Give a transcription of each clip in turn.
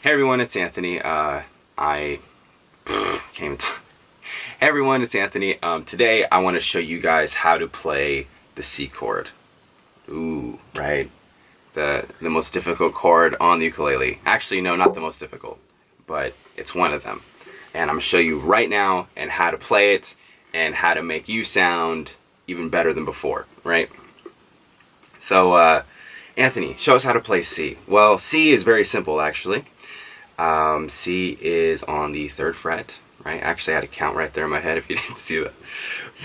Hey everyone, it's Anthony. I came. Hey everyone, it's Anthony. Today I want to show you guys how to play the C chord. Ooh, right? The most difficult chord on the ukulele. Actually, no, not the most difficult, but it's one of them. And I'm gonna show you right now and how to play it and how to make you sound even better than before, right? So, Anthony, show us how to play C. Well, C is very simple, actually. C is on the 3rd fret, right? Actually, I had a count right there in my head if you didn't see that.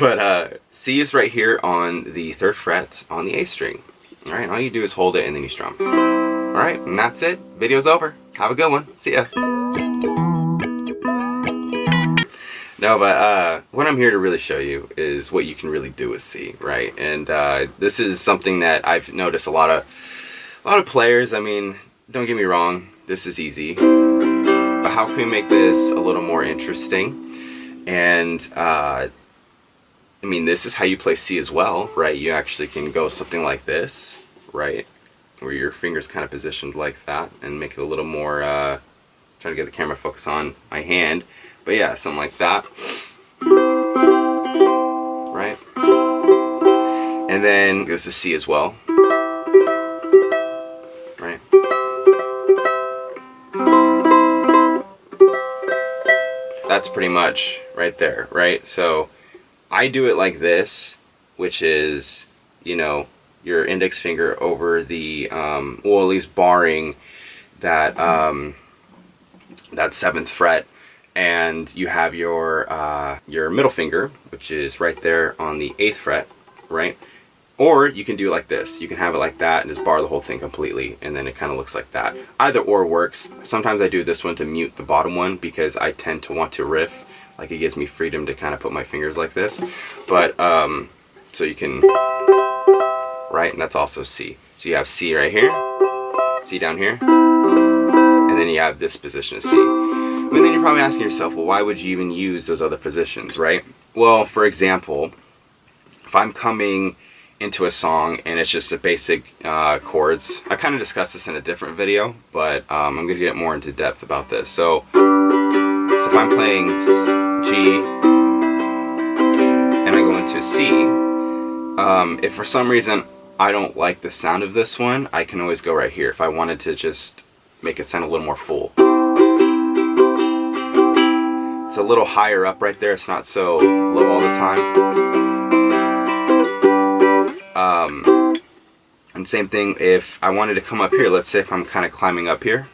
But C is right here on the 3rd fret on the A string. All right, all you do is hold it and then you strum. All right, and that's it. Video's over. Have a good one. See ya. No, but what I'm here to really show you is what you can really do with C, right? And this is something that I've noticed a lot of players. I mean, don't get me wrong, this is easy, but how can we make this a little more interesting? And I mean, this is how you play C as well, right? You actually can go something like this, right? Where your finger's kind of positioned like that, and make it a little more, trying to get the camera focus on my hand, but yeah, something like that, right? And then this is C as well, right? That's pretty much right there, right? So I do it like this, which is, you know, your index finger over the, well, at least barring that, that 7th fret, and you have your middle finger, which is right there on the 8th fret, right? Or you can do it like this. You can have it like that and just bar the whole thing completely, and then it kind of looks like that. Either or works. Sometimes I do this one to mute the bottom one because I tend to want to riff. Like, it gives me freedom to kind of put my fingers like this. But, so you can, right? And that's also C. So you have C right here, C down here, and then you have this position of C. And then you're probably asking yourself, well, why would you even use those other positions, right? Well, for example, if I'm coming into a song and it's just the basic chords, I kind of discussed this in a different video, but I'm going to get more into depth about this. So if I'm playing G and I go into C, if for some reason I don't like the sound of this one, I can always go right here if I wanted to just make it sound a little more full. It's a little higher up right there, it's not so low all the time. And same thing if I wanted to come up here. Let's say if I'm kind of climbing up here.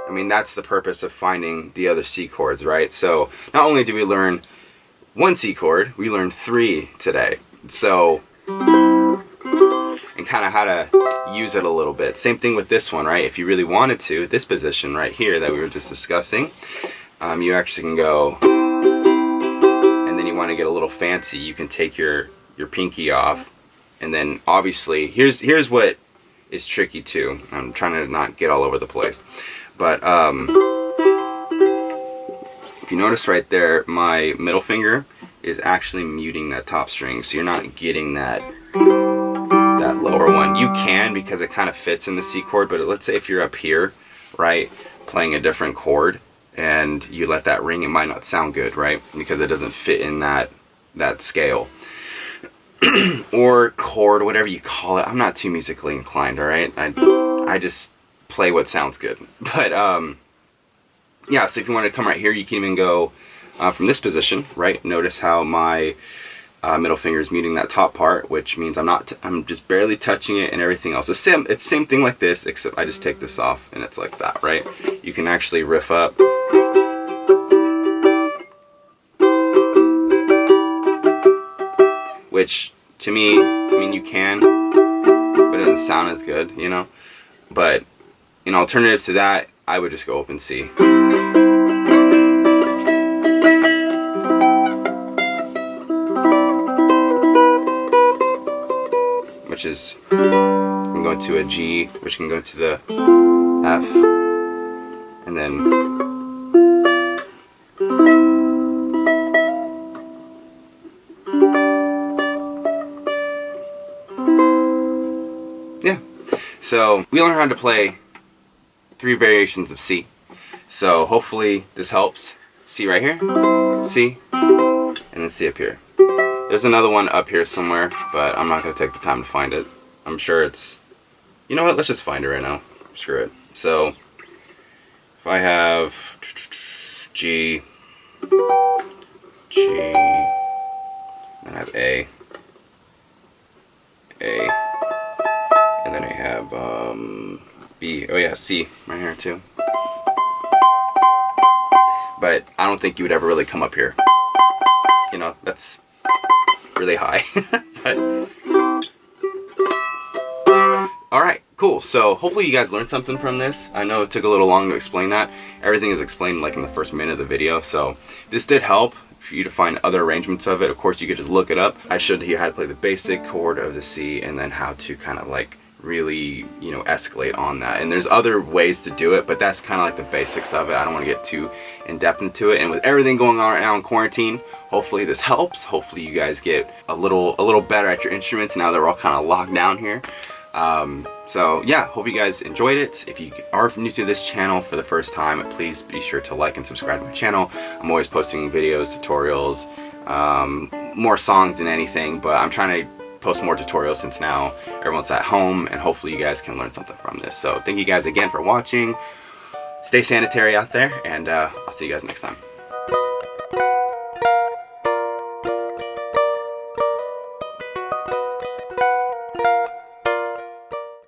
I mean, that's the purpose of finding the other C chords, right? So not only do we learn one C chord, we learned 3 today. So, and kind of how to use it a little bit. Same thing with this one, right? If you really wanted to, this position right here that we were just discussing, you actually can go, and then you want to get a little fancy, you can take your pinky off, and then obviously here's what is tricky too. I'm trying to not get all over the place, but if you notice right there, my middle finger is actually muting that top string, so you're not getting that lower one. You can, because it kind of fits in the C chord, but let's say if you're up here, right, playing a different chord, and you let that ring, it might not sound good, right? Because it doesn't fit in that scale. Or chord, whatever you call it. I'm not too musically inclined, alright? I just play what sounds good. But, yeah, so if you want to come right here, you can even go from this position, right? Notice how my middle finger is muting that top part, which means I'm just barely touching it, and everything else. It's the same thing like this, except I just take this off, and it's like that, right? You can actually riff up. Which, to me, I mean, you can, but it doesn't sound as good, you know? But, in alternative to that, I would just go open C. Which is, I'm going to a G, which can go to the F, and then So we learned how to play 3 variations of C. So hopefully this helps. C right here, C, and then C up here. There's another one up here somewhere, but I'm not going to take the time to find it. I'm sure it's... You know what? Let's just find it right now. Screw it. So if I have G, then I have A, and then I have B. Oh yeah, C right here too. But I don't think you would ever really come up here. You know, that's really high. But alright, cool. So hopefully you guys learned something from this. I know it took a little long to explain that. Everything is explained like in the first minute of the video. So if this did help for you to find other arrangements of it, of course you could just look it up. I showed you how to play the basic chord of the C and then how to kind of like really, you know, escalate on that. And there's other ways to do it, but that's kind of like the basics of it. I don't want to get too in depth into it. And with everything going on right now in quarantine, hopefully this helps. Hopefully you guys get a little better at your instruments now that we're all kind of locked down here. So yeah, hope you guys enjoyed it. If you are new to this channel for the first time, please be sure to like and subscribe to my channel. I'm always posting videos, tutorials, more songs than anything, but I'm trying to post more tutorials since now everyone's at home, and hopefully you guys can learn something from this. So thank you guys again for watching. Stay sanitary out there, and I'll see you guys next time.